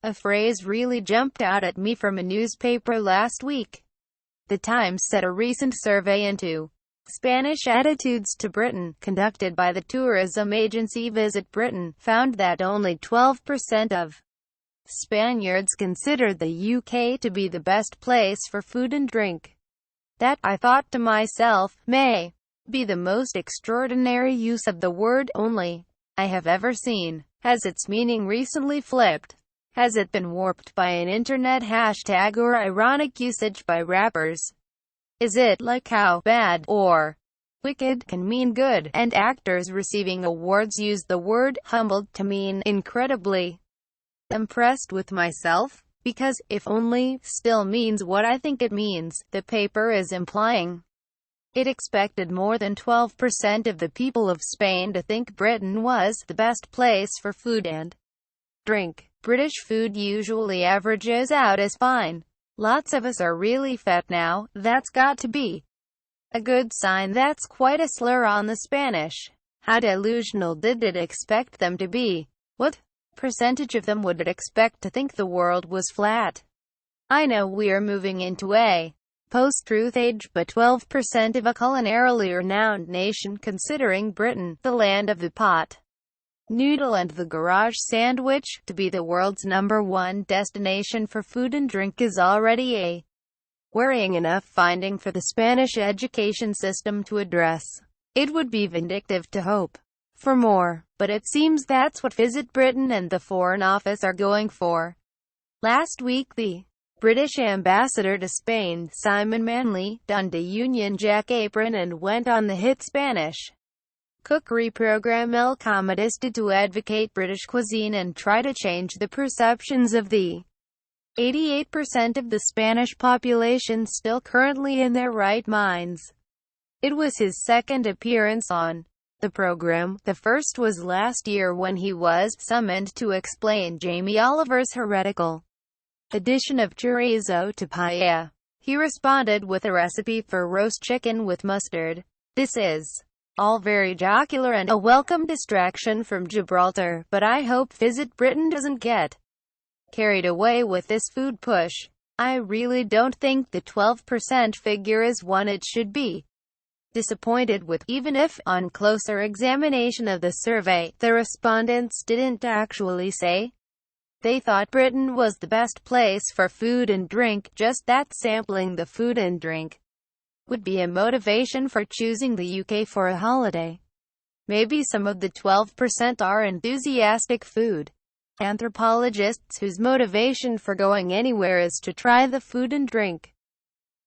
A phrase really jumped out at me from a newspaper last week. The Times said a recent survey into Spanish attitudes to Britain, conducted by the tourism agency Visit Britain, found that only 12% of Spaniards considered the UK to be the best place for food and drink. That, I thought to myself, may be the most extraordinary use of the word only I have ever seen. Has its meaning recently flipped? Has it been warped by an internet hashtag or ironic usage by rappers? Is it like how bad or wicked can mean good, and actors receiving awards use the word humbled to mean incredibly impressed with myself? Because if only still means what I think it means, the paper is implying. It expected more than 12% of the people of Spain to think Britain was the best place for food and drink. British food usually averages out as fine. Lots of us are really fat now. That's got to be a good sign. That's quite a slur on the Spanish. How delusional did it expect them to be? What percentage of them would it expect to think the world was flat? I know we're moving into a post-truth age, but 12% of a culinarily renowned nation considering Britain, the land of the pot noodle and the garage sandwich, to be the world's #1 destination for food and drink is already a worrying enough finding for the Spanish education system to address. It would be vindictive to hope for more, but it seems that's what Visit Britain and the Foreign Office are going for. Last week, the British ambassador to Spain, Simon Manley, donned a Union Jack apron and went on the hit Spanish cookery program El Comodista to advocate British cuisine and try to change the perceptions of the 88% of the Spanish population still currently in their right minds. It was his second appearance on the program. The first was last year when he was summoned to explain Jamie Oliver's heretical addition of chorizo to paella. He responded with a recipe for roast chicken with mustard. This is all very jocular and a welcome distraction from Gibraltar, but I hope Visit Britain doesn't get carried away with this food push. I really don't think the 12% figure is one it should be disappointed with, even if, on closer examination of the survey, the respondents didn't actually say they thought Britain was the best place for food and drink, just that sampling the food and drink would be a motivation for choosing the UK for a holiday. Maybe some of the 12% are enthusiastic food anthropologists whose motivation for going anywhere is to try the food and drink.